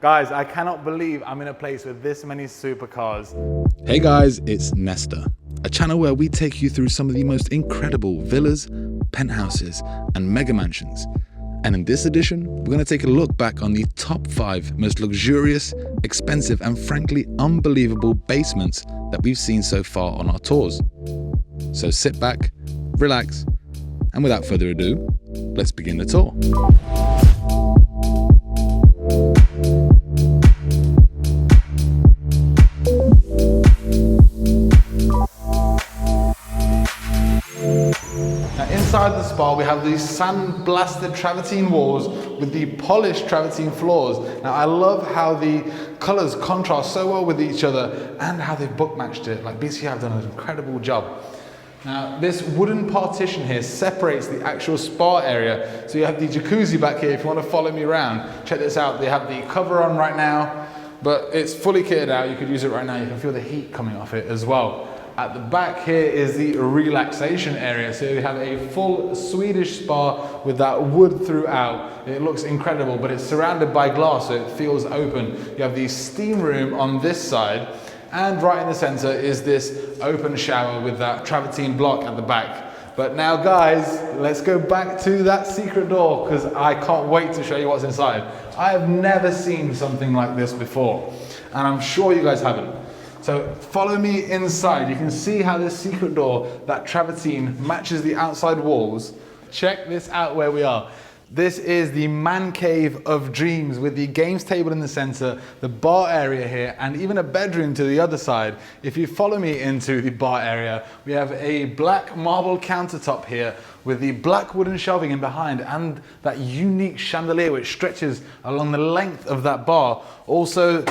Guys, I cannot believe I'm in a place with this many supercars. Hey guys, it's Nesta, a channel where we take you through some of the most incredible villas, penthouses, and mega mansions. And in this edition, we're going to take a look back on the top 5 most luxurious, expensive, and frankly unbelievable basements that we've seen so far on our tours. So sit back, relax, and without further ado, let's begin the tour. Inside the spa, we have these sand-blasted travertine walls with the polished travertine floors. Now, I love how the colors contrast so well with each other and how they've book matched it. Like BCI have done an incredible job. Now, this wooden partition here separates the actual spa area. So you have the jacuzzi back here if you want to follow me around. Check this out, they have the cover on right now, but it's fully kitted out. You could use it right now. You can feel the heat coming off it as well. At the back here is the relaxation area. So you have a full Swedish spa with that wood throughout. It looks incredible, but it's surrounded by glass, so it feels open. You have the steam room on this side, and right in the center is this open shower with that travertine block at the back. But now guys, let's go back to that secret door because I can't wait to show you what's inside. I have never seen something like this before, and I'm sure you guys haven't. So follow me inside. You can see how this secret door, that travertine, matches the outside walls. Check this out where we are. This is the man cave of dreams with the games table in the center, the bar area here, and even a bedroom to the other side. If you follow me into the bar area, we have a black marble countertop here with the black wooden shelving in behind and that unique chandelier which stretches along the length of that bar. Also,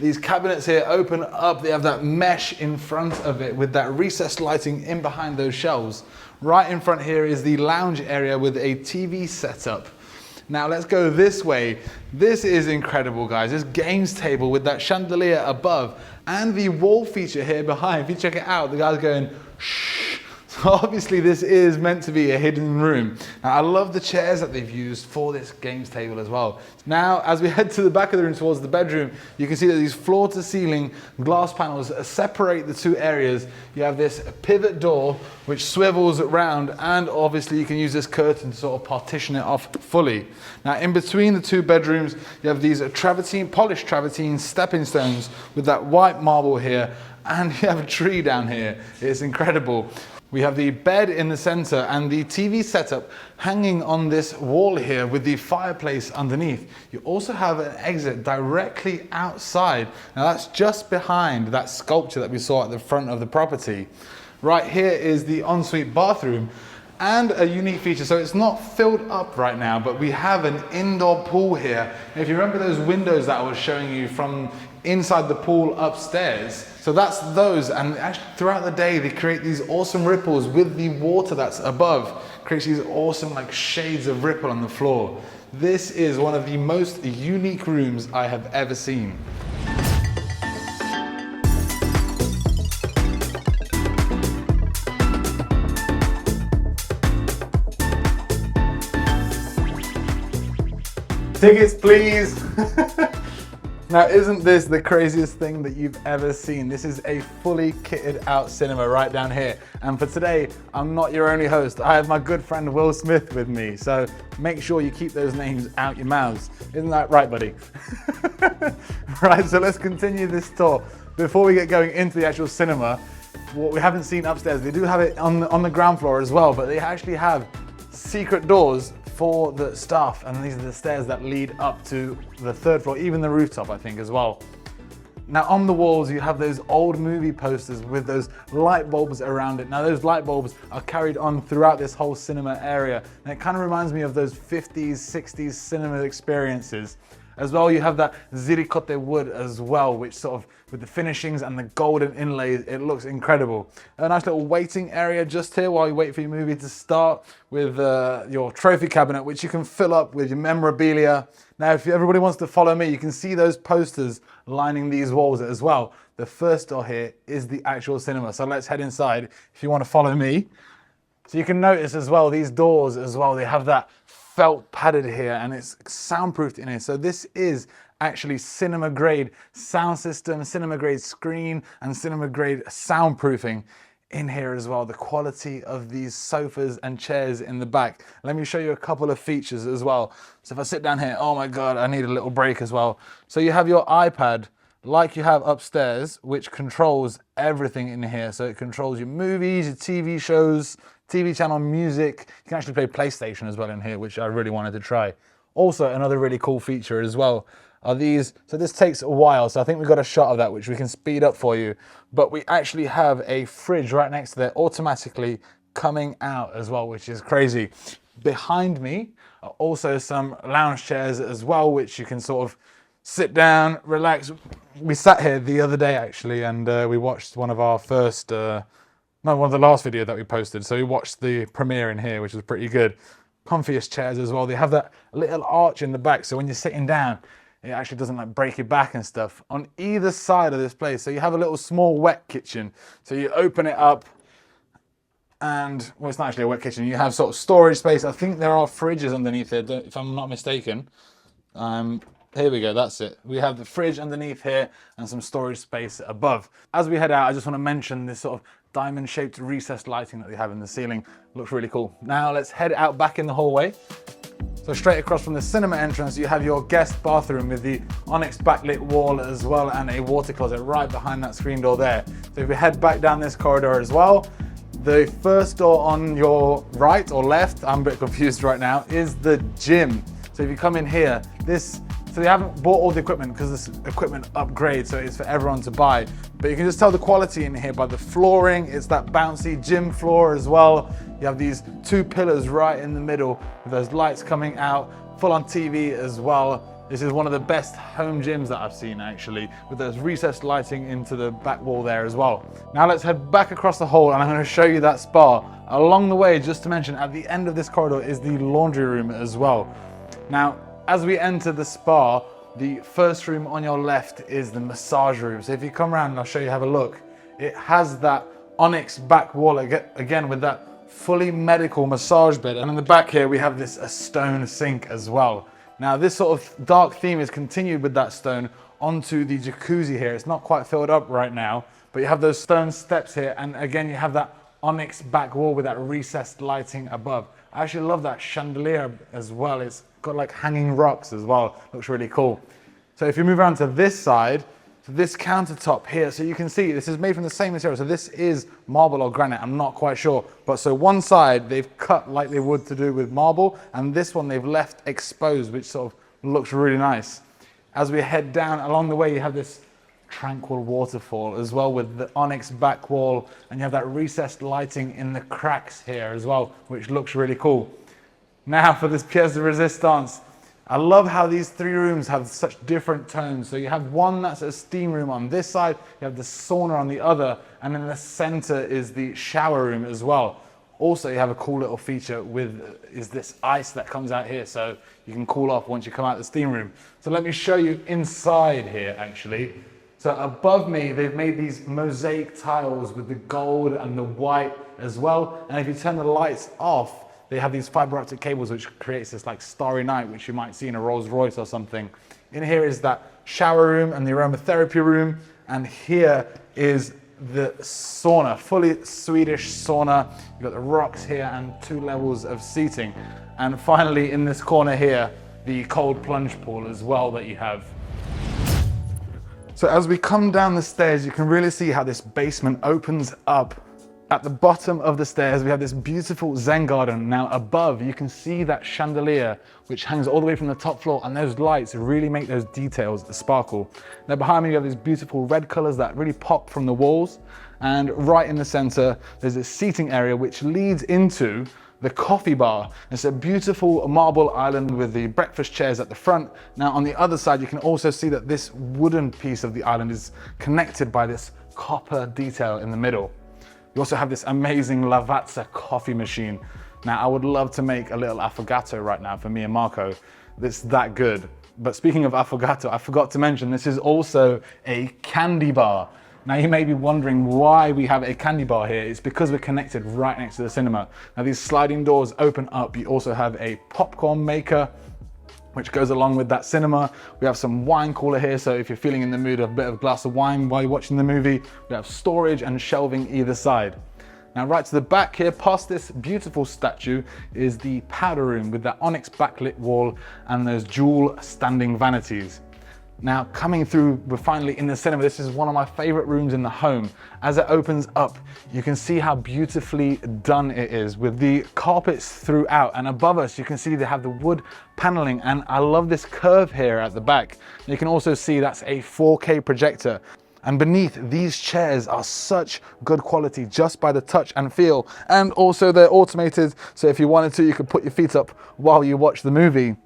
these cabinets here open up, they have that mesh in front of it with that recessed lighting in behind those shelves. Right in front here is the lounge area with a TV setup. Now let's go this way. This is incredible, guys. This games table with that chandelier above and the wall feature here behind. If you check it out, the guy's going, shh. So obviously this is meant to be a hidden room. Now I love the chairs that they've used for this games table as well. Now as we head to the back of the room towards the bedroom, you can see that these floor to ceiling glass panels separate the two areas. You have this pivot door which swivels around, and obviously you can use this curtain to sort of partition it off fully. Now in between the two bedrooms, you have these polished travertine stepping stones with that white marble here, and you have a tree down here. It's incredible. We have the bed in the center and the TV setup hanging on this wall here with the fireplace underneath. You also have an exit directly outside. Now that's just behind that sculpture that we saw at the front of the property. Right here is the ensuite bathroom and a unique feature. So it's not filled up right now, but we have an indoor pool here. And if you remember those windows that I was showing you from inside the pool upstairs, so that's those, and actually throughout the day they create these awesome ripples with the water that's above, creates these awesome like shades of ripple on the floor. This is one of the most unique rooms I have ever seen. Tickets, please. Now, isn't this the craziest thing that you've ever seen? This is a fully kitted out cinema right down here. And for today, I'm not your only host. I have my good friend Will Smith with me. So make sure you keep those names out your mouths. Isn't that right, buddy? Right, so let's continue this tour. Before we get going into the actual cinema, what we haven't seen upstairs, they do have it on the ground floor as well, but they actually have secret doors for the staff, and these are the stairs that lead up to the 3rd floor, even the rooftop, I think, as well. Now on the walls, you have those old movie posters with those light bulbs around it. Now those light bulbs are carried on throughout this whole cinema area, and it kind of reminds me of those 50s, 60s cinema experiences. As well, you have that ziricote wood as well, which sort of, with the finishings and the golden inlays, it looks incredible. A nice little waiting area just here while you wait for your movie to start with your trophy cabinet, which you can fill up with your memorabilia. Now, if everybody wants to follow me, you can see those posters lining these walls as well. The first door here is the actual cinema. So let's head inside if you want to follow me. So you can notice as well, these doors as well, they have that felt padded here and it's soundproofed in here. So this is actually cinema grade sound system, cinema grade screen, and cinema grade soundproofing in here as well. The quality of these sofas and chairs in the back. Let me show you a couple of features as well. So if I sit down here, oh my God, I need a little break as well. So you have your iPad like you have upstairs, which controls everything in here. So it controls your movies, your TV shows, TV channel, music. You can actually play PlayStation as well in here, which I really wanted to try. Also, another really cool feature as well are these, so this takes a while, so I think we've got a shot of that which we can speed up for you, but we actually have a fridge right next to there automatically coming out as well, which is crazy. Behind me are also some lounge chairs as well, which you can sort of sit down, relax. We sat here the other day actually, and we watched one of our first, one of the last video that we posted, so we watched the premiere in here, which was pretty good. Comfiest chairs as well. They have that little arch in the back, so when you're sitting down, it actually doesn't like break your back and stuff. On either side of this place, so you have a little small wet kitchen. So you open it up and, well, it's not actually a wet kitchen. You have sort of storage space. I think there are fridges underneath here, if I'm not mistaken. Here we go, that's it. We have the fridge underneath here and some storage space above. As we head out, I just want to mention this sort of diamond-shaped recessed lighting that they have in the ceiling. Looks really cool. Now let's head out back in the hallway. So straight across from the cinema entrance, you have your guest bathroom with the onyx backlit wall as well, and a water closet right behind that screen door there. So if we head back down this corridor as well, the first door on your right or left, I'm a bit confused right now, is the gym. So if you come in here, so they haven't bought all the equipment because this equipment upgrade, so it's for everyone to buy. But you can just tell the quality in here by the flooring. It's that bouncy gym floor as well. You have these two pillars right in the middle with those lights coming out, full on TV as well. This is one of the best home gyms that I've seen actually, with those recessed lighting into the back wall there as well. Now let's head back across the hall and I'm going to show you that spa. Along the way, just to mention, at the end of this corridor is the laundry room as well. Now, as we enter the spa, the first room on your left is the massage room. So if you come around and I'll show you, have a look. It has that onyx back wall again with that fully medical massage bed. And in the back here, we have this a stone sink as well. Now this sort of dark theme is continued with that stone onto the jacuzzi here. It's not quite filled up right now, but you have those stone steps here. And again, you have that onyx back wall with that recessed lighting above. I actually love that chandelier as well. It's got like hanging rocks as well. Looks really cool. So if you move around to this side, to this countertop here, so you can see this is made from the same material. So this is marble or granite, I'm not quite sure. But so one side they've cut like they would to do with marble, and this one they've left exposed, which sort of looks really nice. As we head down along the way, you have this tranquil waterfall as well with the onyx back wall, and you have that recessed lighting in the cracks here as well, which looks really cool. Now for this pièce de résistance, I love how these three rooms have such different tones. So you have one that's a steam room on this side, you have the sauna on the other, and in the center is the shower room as well. Also, you have a cool little feature is this ice that comes out here, so you can cool off once you come out the steam room. So let me show you inside here actually. So above me, they've made these mosaic tiles with the gold and the white as well. And if you turn the lights off, they have these fiber optic cables, which creates this like starry night, which you might see in a Rolls Royce or something. In here is that shower room and the aromatherapy room. And here is the sauna, fully Swedish sauna. You've got the rocks here and 2 levels of seating. And finally, in this corner here, the cold plunge pool as well that you have. So as we come down the stairs, you can really see how this basement opens up. At the bottom of the stairs, we have this beautiful Zen garden. Now above, you can see that chandelier, which hangs all the way from the top floor, and those lights really make those details sparkle. Now behind me, you have these beautiful red colors that really pop from the walls. And right in the center, there's a seating area which leads into the coffee bar. It's a beautiful marble island with the breakfast chairs at the front. Now on the other side, you can also see that this wooden piece of the island is connected by this copper detail in the middle. You also have this amazing Lavazza coffee machine. Now I would love to make a little affogato right now for me and Marco. It's that good. But speaking of affogato, I forgot to mention this is also a candy bar. Now you may be wondering why we have a candy bar here. It's because we're connected right next to the cinema. Now these sliding doors open up. You also have a popcorn maker which goes along with that cinema. We have some wine cooler here, so if you're feeling in the mood of a bit of a glass of wine while you're watching the movie, we have storage and shelving either side. Now right to the back here, past this beautiful statue, is the powder room with that onyx backlit wall and those dual standing vanities. Now coming through, we're finally in the cinema. This is one of my favorite rooms in the home. As it opens up, you can see how beautifully done it is with the carpets throughout, and above us you can see they have the wood paneling, and I love this curve here at the back. You can also see that's a 4K projector. And beneath, these chairs are such good quality just by the touch and feel. And also they're automated, so if you wanted to, you could put your feet up while you watch the movie.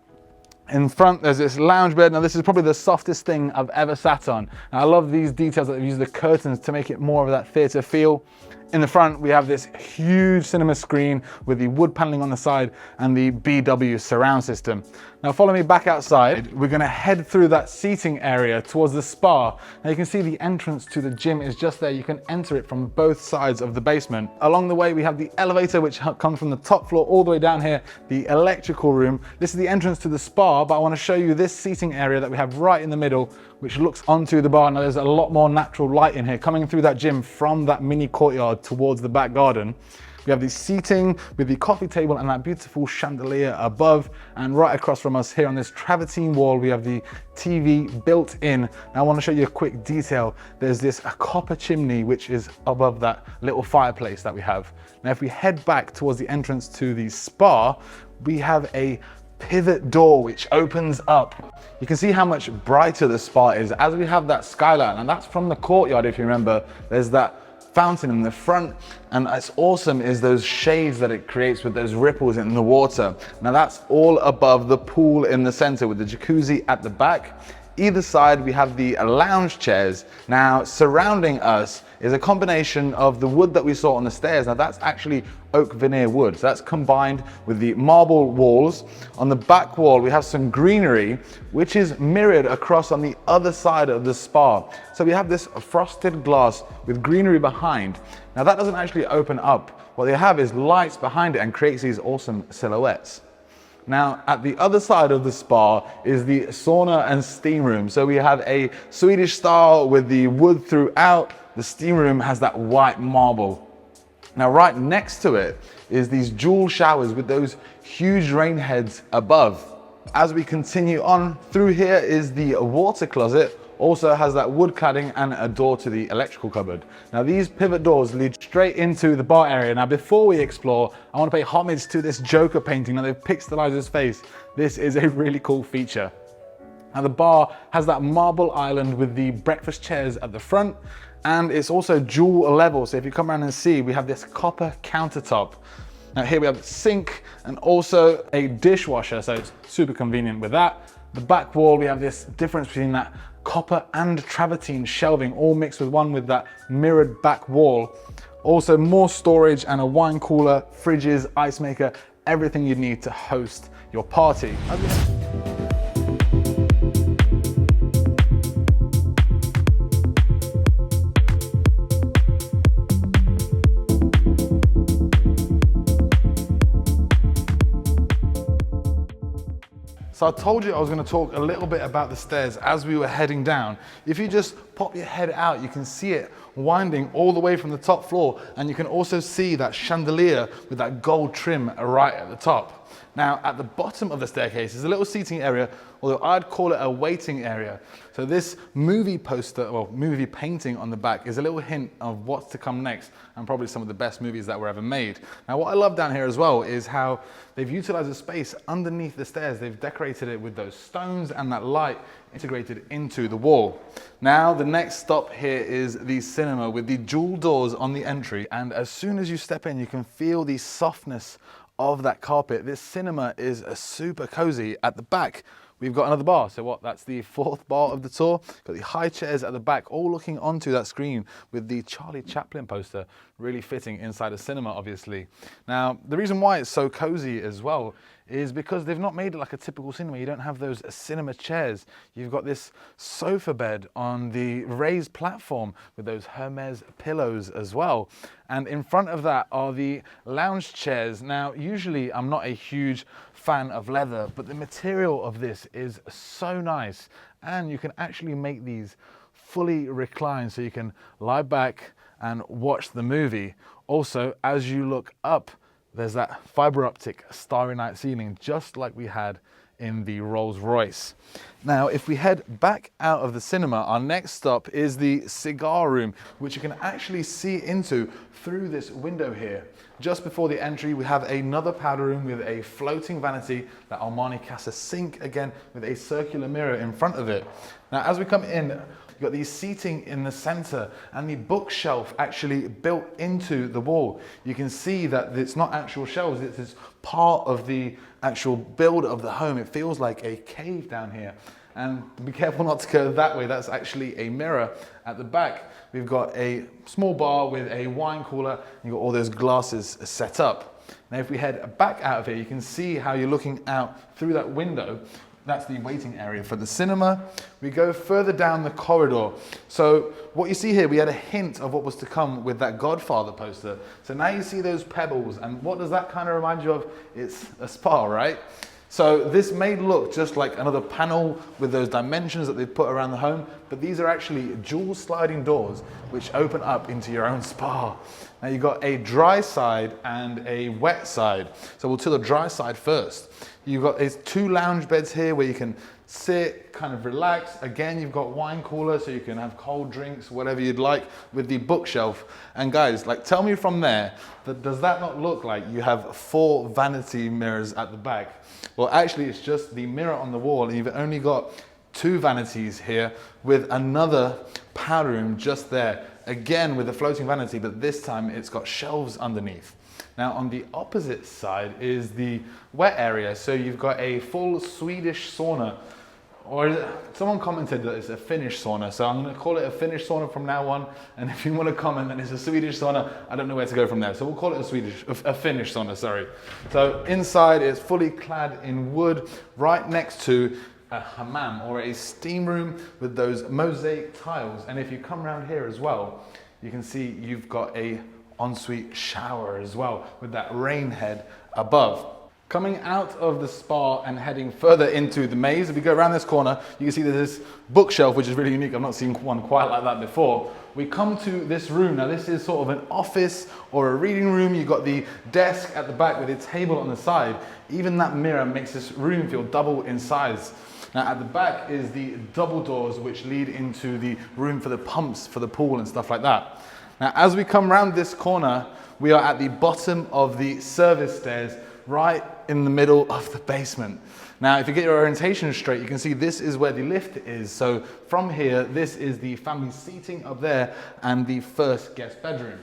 In front, there's this lounge bed. Now this is probably the softest thing I've ever sat on. And I love these details that they've used the curtains to make it more of that theater feel. In the front, we have this huge cinema screen with the wood paneling on the side and the BW surround system. Now follow me back outside. We're gonna head through that seating area towards the spa. Now you can see the entrance to the gym is just there. You can enter it from both sides of the basement. Along the way, we have the elevator, which comes from the top floor all the way down here, the electrical room. This is the entrance to the spa, but I wanna show you this seating area that we have right in the middle, which looks onto the bar. Now there's a lot more natural light in here coming through that gym from that mini courtyard towards the back garden. We have the seating with the coffee table and that beautiful chandelier above, and right across from us here on this travertine wall, we have the TV built in. Now I want to show you a quick detail. There's this copper chimney which is above that little fireplace that we have. Now if we head back towards the entrance to the spa, we have a pivot door which opens up. You can see how much brighter the spa is as we have that skylight, and that's from the courtyard. If you remember, there's that fountain in the front, and it's awesome is those shades that it creates with those ripples in the water. Now that's all above the pool in the center with the jacuzzi at the back. Either side we have the lounge chairs. Now surrounding us is a combination of the wood that we saw on the stairs. Now that's actually oak veneer wood. So that's combined with the marble walls. On the back wall we have some greenery which is mirrored across on the other side of the spa. So we have this frosted glass with greenery behind. Now that doesn't actually open up. What they have is lights behind it and creates these awesome silhouettes. Now, at the other side of the spa is the sauna and steam room. So we have a Swedish style with the wood throughout. The steam room has that white marble. Now, right next to it is these dual showers with those huge rain heads above. As we continue on through here is the water closet. Also has that wood cladding and a door to the electrical cupboard. Now these pivot doors lead straight into the bar area. Now before we explore, I want to pay homage to this Joker painting. Now they've pixelized his face. This is a really cool feature. Now the bar has that marble island with the breakfast chairs at the front, and it's also dual level. So if you come around and see, we have this copper countertop. Now here we have a sink and also a dishwasher, so it's super convenient with that. The back wall, we have this difference between that copper and travertine shelving all mixed with one with that mirrored back wall. Also more storage and a wine cooler, fridges, ice maker, everything you need to host your party. So I told you I was going to talk a little bit about the stairs as we were heading down. If you just pop your head out, you can see it winding all the way from the top floor, and you can also see that chandelier with that gold trim right at the top. Now at the bottom of the staircase is a little seating area, although I'd call it a waiting area. So this movie poster, well, movie painting on the back is a little hint of what's to come next, and probably some of the best movies that were ever made. Now what I love down here as well is how they've utilized the space underneath the stairs. They've decorated it with those stones and that light integrated into the wall. Now the next stop here is the cinema with the dual doors on the entry, and as soon as you step in you can feel the softness of that carpet. This cinema is super cozy. At the back we've got another bar, so what, that's the fourth bar of the tour. Got the high chairs at the back all looking onto that screen with the Charlie Chaplin poster really fitting inside a cinema, obviously. Now the reason why it's so cozy as well is because they've not made it like a typical cinema. You don't have those cinema chairs. You've got this sofa bed on the raised platform with those Hermes pillows as well. And in front of that are the lounge chairs. Now, usually I'm not a huge fan of leather, but the material of this is so nice, and you can actually make these fully recline so you can lie back and watch the movie. Also, as you look up, there's that fiber optic Starry Night ceiling, just like we had in the Rolls Royce. Now, if we head back out of the cinema, our next stop is the cigar room, which you can actually see into through this window here. Just before the entry, we have another powder room with a floating vanity, that Armani CASA sink again, with a circular mirror in front of it. Now, as we come in, you've got the seating in the center and the bookshelf actually built into the wall. You can see that it's not actual shelves, it's part of the actual build of the home. It feels like a cave down here. And be careful not to go that way, that's actually a mirror. At the back, we've got a small bar with a wine cooler, you've got all those glasses set up. Now if we head back out of here, you can see how you're looking out through that window. That's the waiting area for the cinema. We go further down the corridor. So what you see here, we had a hint of what was to come with that Godfather poster. So now you see those pebbles, and what does that kind of remind you of? It's a spa, right? So this may look just like another panel with those dimensions that they've put around the home, but these are actually dual sliding doors which open up into your own spa. Now you've got a dry side and a wet side. So we'll do the dry side first. You've got these two lounge beds here where you can sit, kind of relax. Again, you've got wine cooler so you can have cold drinks, whatever you'd like, with the bookshelf. And guys, like, tell me from there, does that not look like you have 4 vanity mirrors at the back? Well, actually, it's just the mirror on the wall, and you've only got 2 vanities here with another powder room just there. Again, with a floating vanity, but this time it's got shelves underneath. Now on the opposite side is the wet area. So you've got a full Swedish sauna, or someone commented that it's a Finnish sauna. So I'm gonna call it a Finnish sauna from now on. And if you wanna comment that it's a Swedish sauna, I don't know where to go from there. So we'll call it a Finnish sauna, sorry. So inside it's fully clad in wood, right next to a hammam, or a steam room with those mosaic tiles. And if you come around here as well, you can see you've got a ensuite shower as well with that rain head above. Coming out of the spa and heading further into the maze, if we go around this corner, you can see there's this bookshelf, which is really unique. I've not seen one quite like that before. We come to this room. Now this is sort of an office or a reading room. You've got the desk at the back with a table on the side. Even that mirror makes this room feel double in size. Now at the back is the double doors which lead into the room for the pumps for the pool and stuff like that. Now, as we come round this corner, we are at the bottom of the service stairs, right in the middle of the basement. Now, if you get your orientation straight, you can see this is where the lift is. So from here, this is the family seating up there and the first guest bedroom.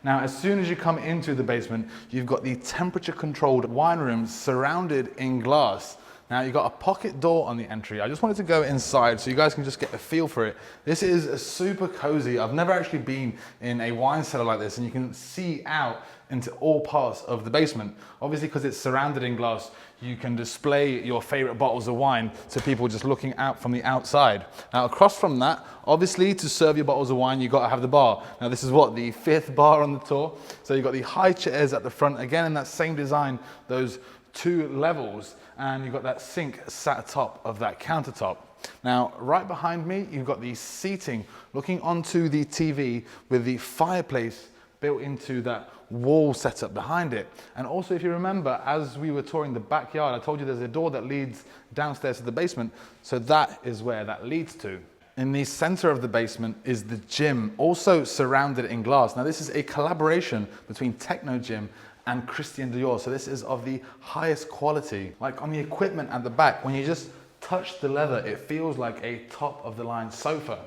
Now, as soon as you come into the basement, you've got the temperature controlled wine room surrounded in glass. Now you've got a pocket door on the entry. I just wanted to go inside so you guys can just get a feel for it. This is super cozy. I've never actually been in a wine cellar like this, and you can see out into all parts of the basement. Obviously, because it's surrounded in glass, you can display your favorite bottles of wine to people just looking out from the outside. Now across from that, obviously to serve your bottles of wine, you've got to have the bar. Now this is what, the 5th bar on the tour. So you've got the high chairs at the front, again in that same design, those 2 levels, and you've got that sink sat atop of that countertop. Now, right behind me, you've got the seating looking onto the TV with the fireplace built into that wall setup behind it. And also, if you remember, as we were touring the backyard, I told you there's a door that leads downstairs to the basement. So that is where that leads to. In the center of the basement is the gym, also surrounded in glass. Now, this is a collaboration between Techno Gym and Christian Dior. So this is of the highest quality. Like on the equipment at the back, when you just touch the leather, it feels like a top of the line sofa.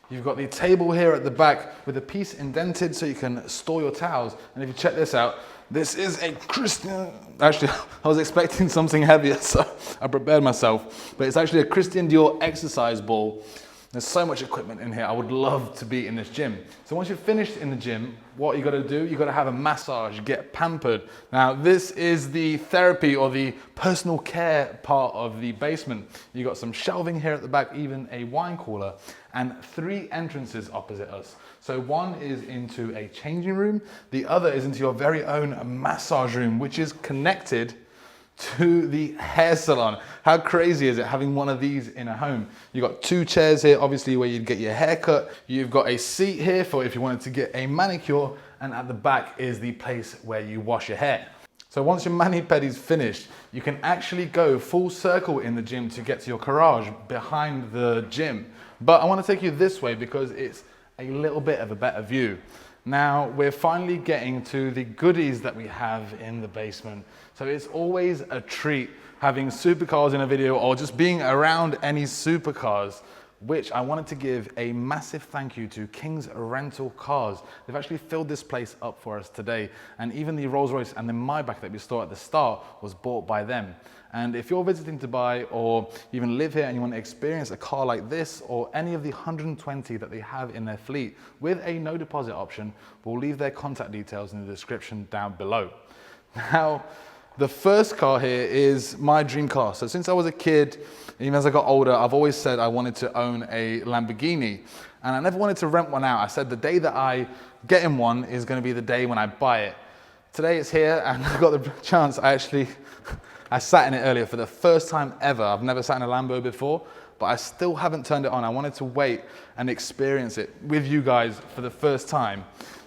You've got the table here at the back with a piece indented so you can store your towels. And if you check this out, this is a Christian, actually I was expecting something heavier, so I prepared myself, but it's actually a Christian Dior exercise ball. There's so much equipment in here. I would love to be in this gym. So once you're finished in the gym, what you got to do, you got to have a massage, get pampered. Now this is the therapy or the personal care part of the basement. You got some shelving here at the back, even a wine cooler, and 3 entrances opposite us. So one is into a changing room, the other is into your very own massage room, which is connected to the hair salon. How crazy is it having one of these in a home? You've got 2 chairs here, obviously where you'd get your hair cut. You've got a seat here for if you wanted to get a manicure, and at the back is the place where you wash your hair. So once your mani-pedi's finished, you can actually go full circle in the gym to get to your garage behind the gym. But I want to take you this way because it's a little bit of a better view. Now we're finally getting to the goodies that we have in the basement. So it's always a treat having supercars in a video or just being around any supercars, which I wanted to give a massive thank you to King's Rental Cars. They've actually filled this place up for us today. And even the Rolls Royce and the Maybach that we saw at the start was bought by them. And if you're visiting to buy or even live here and you want to experience a car like this or any of the 120 that they have in their fleet with a no deposit option, we'll leave their contact details in the description down below. Now, the first car here is my dream car. So since I was a kid, even as I got older, I've always said I wanted to own a Lamborghini. And I never wanted to rent one out. I said the day that I get in one is going to be the day when I buy it. Today it's here and I got the chance. I sat in it earlier for the first time ever. I've never sat in a Lambo before, but I still haven't turned it on. I wanted to wait and experience it with you guys for the first time.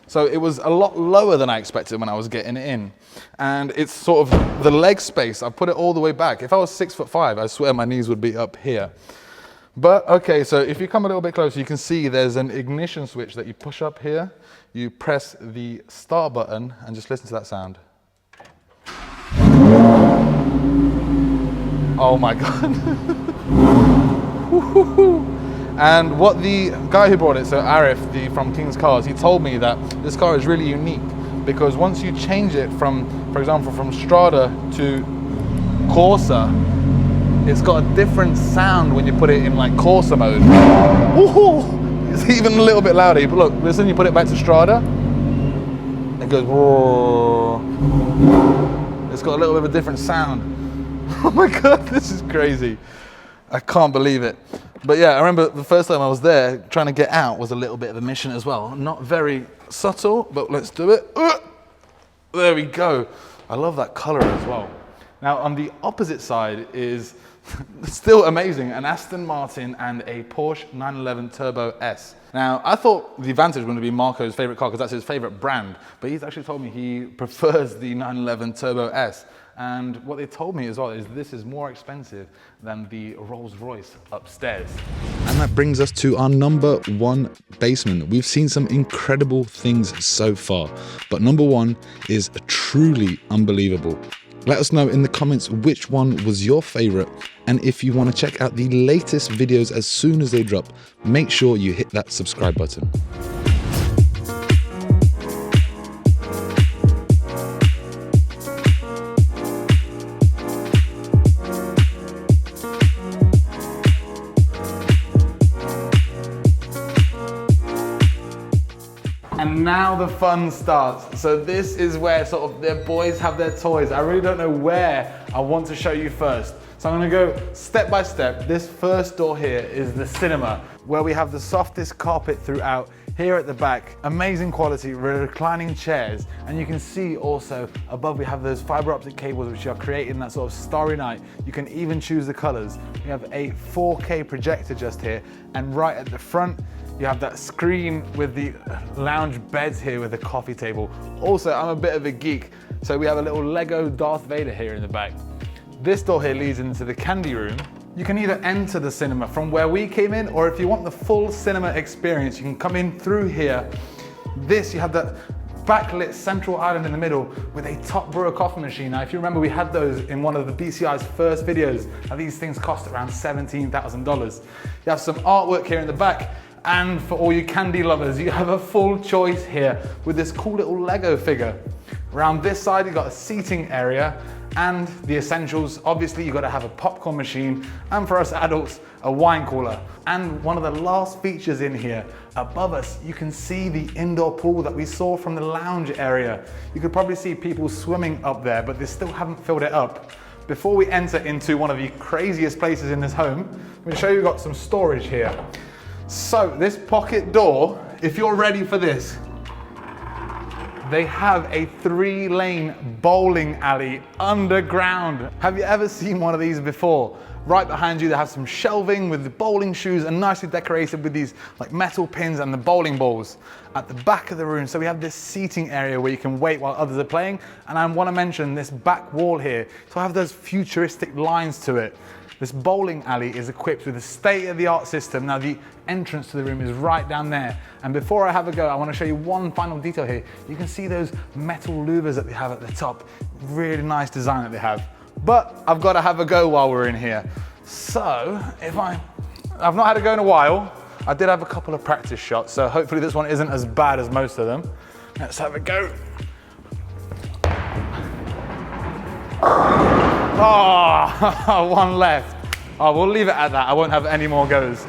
So it was a lot lower than I expected when I was getting it in. And it's sort of the leg space. I put it all the way back. If I was 6'5", I swear my knees would be up here. But okay, so if you come a little bit closer, you can see there's an ignition switch that you push up here. You press the start button and just listen to that sound. Oh my God. And what the guy who brought it, so Arif from King's Cars, he told me that this car is really unique because once you change it from, for example, from Strada to Corsa, it's got a different sound when you put it in like Corsa mode. Woohoo! It's even a little bit louder. But look, listen, you put it back to Strada, it goes, whoa. It's got a little bit of a different sound. Oh my God, this is crazy. I can't believe it. But yeah, I remember the first time I was there, trying to get out was a little bit of a mission as well. Not very subtle, but let's do it. There we go. I love that color as well. Now on the opposite side is still amazing, an Aston Martin and a Porsche 911 Turbo S. Now, I thought the Vantage was going to be Marco's favorite car because that's his favorite brand, but he's actually told me he prefers the 911 Turbo S. And what they told me as well is this is more expensive than the Rolls Royce upstairs. And that brings us to our number 1 basement. We've seen some incredible things so far, but number 1 is truly unbelievable. Let us know in the comments which one was your favorite, and if you want to check out the latest videos as soon as they drop, make sure you hit that subscribe button. And now the fun starts. So this is where sort of their boys have their toys. I really don't know where I want to show you first. So I'm gonna go step by step. This first door here is the cinema, where we have the softest carpet throughout. Here at the back, amazing quality reclining chairs. And you can see also above we have those fiber optic cables which are creating that sort of starry night. You can even choose the colors. We have a 4K projector just here, and right at the front, you have that screen with the lounge beds here with the coffee table. Also, I'm a bit of a geek, so we have a little Lego Darth Vader here in the back. This door here leads into the candy room. You can either enter the cinema from where we came in, or if you want the full cinema experience, you can come in through here. You have that backlit central island in the middle with a top brewer coffee machine. Now, if you remember, we had those in one of the BCI's first videos, and these things cost around $17,000. You have some artwork here in the back. And for all you candy lovers, you have a full choice here with this cool little Lego figure. Around this side, you've got a seating area and the essentials. Obviously, you've got to have a popcorn machine, and for us adults, a wine cooler. And one of the last features in here, above us, you can see the indoor pool that we saw from the lounge area. You could probably see people swimming up there, but they still haven't filled it up. Before we enter into one of the craziest places in this home, I'm going to show you we've got some storage here. So this pocket door, if you're ready for this, they have a 3-lane bowling alley underground. Have you ever seen one of these before? Right behind you, they have some shelving with the bowling shoes and nicely decorated with these like metal pins and the bowling balls. At the back of the room, so we have this seating area where you can wait while others are playing. And I want to mention this back wall here. So I have those futuristic lines to it. This bowling alley is equipped with a state-of-the-art system. Now the entrance to the room is right down there. And before I have a go, I want to show you one final detail here. You can see those metal louvers that they have at the top. Really nice design that they have. But I've got to have a go while we're in here. So I've not had a go in a while. I did have a couple of practice shots, so hopefully this one isn't as bad as most of them. Let's have a go. Oh, one left. Oh, we'll leave it at that. I won't have any more goes.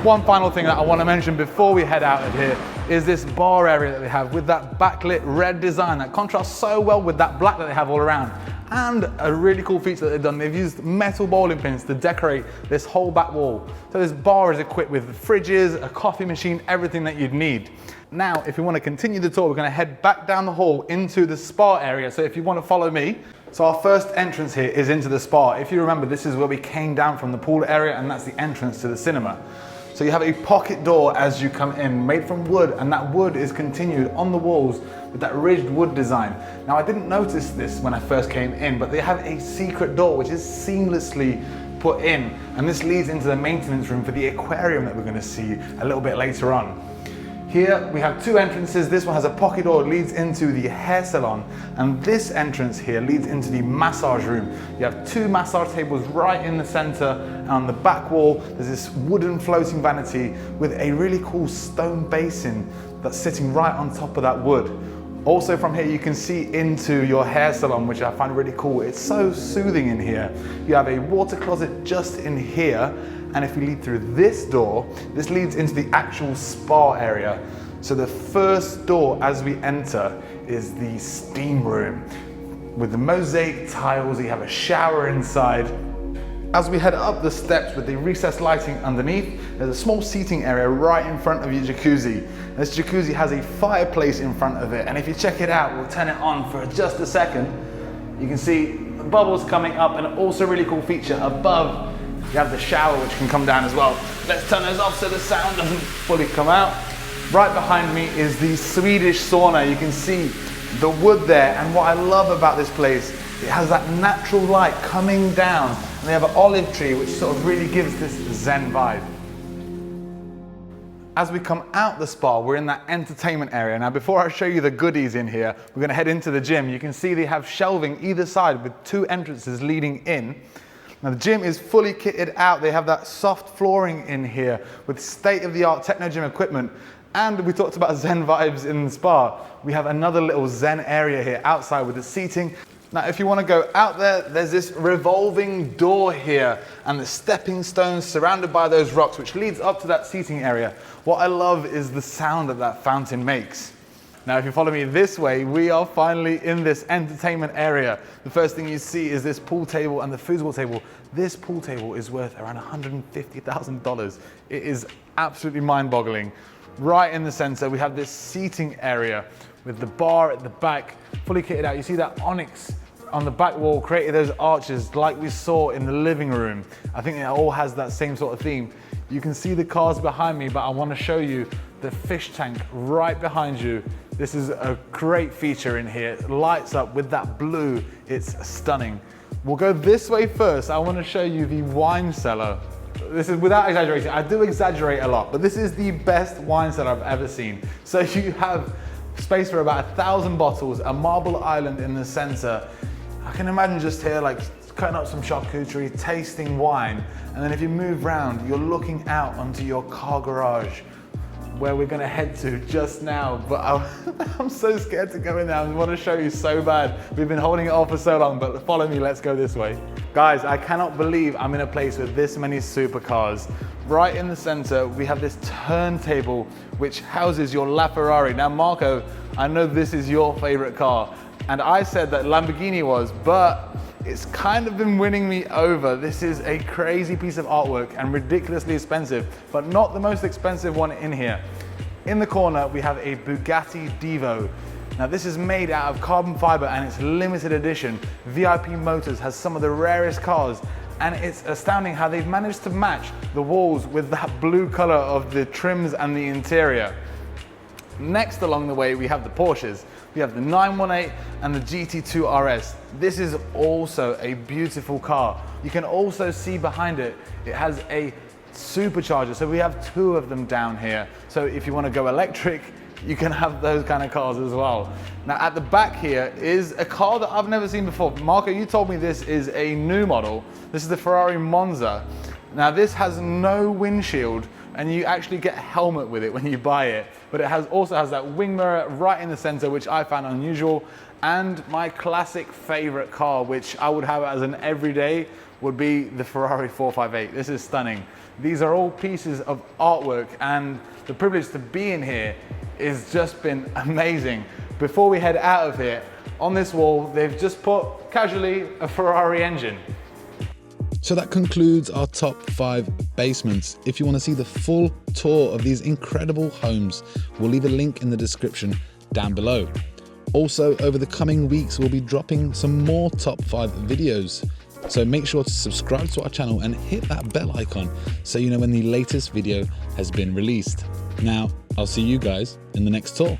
One final thing that I want to mention before we head out of here is this bar area that they have with that backlit red design that contrasts so well with that black that they have all around. And a really cool feature that they've done, they've used metal bowling pins to decorate this whole back wall. So this bar is equipped with fridges, a coffee machine, everything that you'd need. Now, if you want to continue the tour, we're going to head back down the hall into the spa area. So if you want to follow me. So our first entrance here is into the spa. If you remember, this is where we came down from the pool area, and that's the entrance to the cinema. So you have a pocket door as you come in, made from wood, and that wood is continued on the walls with that ridged wood design. Now I didn't notice this when I first came in, but they have a secret door which is seamlessly put in, and this leads into the maintenance room for the aquarium that we're going to see a little bit later on. Here we have two entrances. This one has a pocket door, leads into the hair salon, and this entrance here leads into the massage room. You have two massage tables right in the center, and on the back wall there's this wooden floating vanity with a really cool stone basin that's sitting right on top of that wood. Also from here you can see into your hair salon, which I find really cool. It's so soothing in here. You have a water closet just in here, and if we lead through this door, this leads into the actual spa area. So the first door as we enter is the steam room with the mosaic tiles. You have a shower inside. As we head up the steps with the recessed lighting underneath, there's a small seating area right in front of your jacuzzi. This jacuzzi has a fireplace in front of it, and if you check it out, we'll turn it on for just a second. You can see the bubbles coming up, and also a really cool feature above, you have the shower which can come down as well. Let's turn those off so the sound doesn't fully come out. Right behind me is the Swedish sauna. You can see the wood there, and what I love about this place, it has that natural light coming down, and they have an olive tree which sort of really gives this Zen vibe. As we come out the spa, we're in that entertainment area. Now before I show you the goodies in here, we're going to head into the gym. You can see they have shelving either side with two entrances leading in. Now the gym is fully kitted out. They have that soft flooring in here with state-of-the-art techno gym equipment. And we talked about Zen vibes in the spa. We have another little Zen area here outside with the seating. Now if you want to go out there, there's this revolving door here and the stepping stones surrounded by those rocks which leads up to that seating area. What I love is the sound that that fountain makes. Now if you follow me this way, we are finally in this entertainment area. The first thing you see is this pool table and the foosball table. This pool table is worth around $150,000. It is absolutely mind-boggling. Right in the center, we have this seating area with the bar at the back, fully kitted out. You see that onyx on the back wall created those arches like we saw in the living room. I think it all has that same sort of theme. You can see the cars behind me, but I want to show you the fish tank right behind you. This is a great feature in here. It lights up with that blue. It's stunning. We'll go this way first. I want to show you the wine cellar. This is without exaggerating. I do exaggerate a lot, but this is the best wine cellar I've ever seen. So you have space for about 1,000 bottles, a marble island in the center. I can imagine just here like cutting up some charcuterie, tasting wine, and then if you move around, you're looking out onto your car garage, where we're gonna head to just now, but I'm so scared to go in there. I want to show you so bad. We've been holding it off for so long, but follow me, let's go this way. Guys, I cannot believe I'm in a place with this many supercars. Right in the center, we have this turntable which houses your LaFerrari. Now Marco, I know this is your favorite car, and I said that Lamborghini was, but it's kind of been winning me over. This is a crazy piece of artwork and ridiculously expensive, but not the most expensive one in here. In the corner, we have a Bugatti Divo. Now this is made out of carbon fiber and it's limited edition. VIP Motors has some of the rarest cars, and it's astounding how they've managed to match the walls with that blue color of the trims and the interior. Next along the way, we have the Porsches. We have the 918 and the GT2 RS. This is also a beautiful car. You can also see behind it, it has a supercharger. So we have two of them down here. So if you want to go electric, you can have those kind of cars as well. Now at the back here is a car that I've never seen before. Marco, you told me this is a new model. This is the Ferrari Monza. Now this has no windshield, and you actually get a helmet with it when you buy it. But it also has that wing mirror right in the center, which I found unusual. And my classic favorite car, which I would have as an everyday, would be the Ferrari 458. This is stunning. These are all pieces of artwork, and the privilege to be in here has just been amazing. Before we head out of here, on this wall, they've just put, casually, a Ferrari engine. So that concludes our top 5 basements. If you want to see the full tour of these incredible homes, we'll leave a link in the description down below. Also, over the coming weeks, we'll be dropping some more top 5 videos. So make sure to subscribe to our channel and hit that bell icon so you know when the latest video has been released. Now, I'll see you guys in the next tour.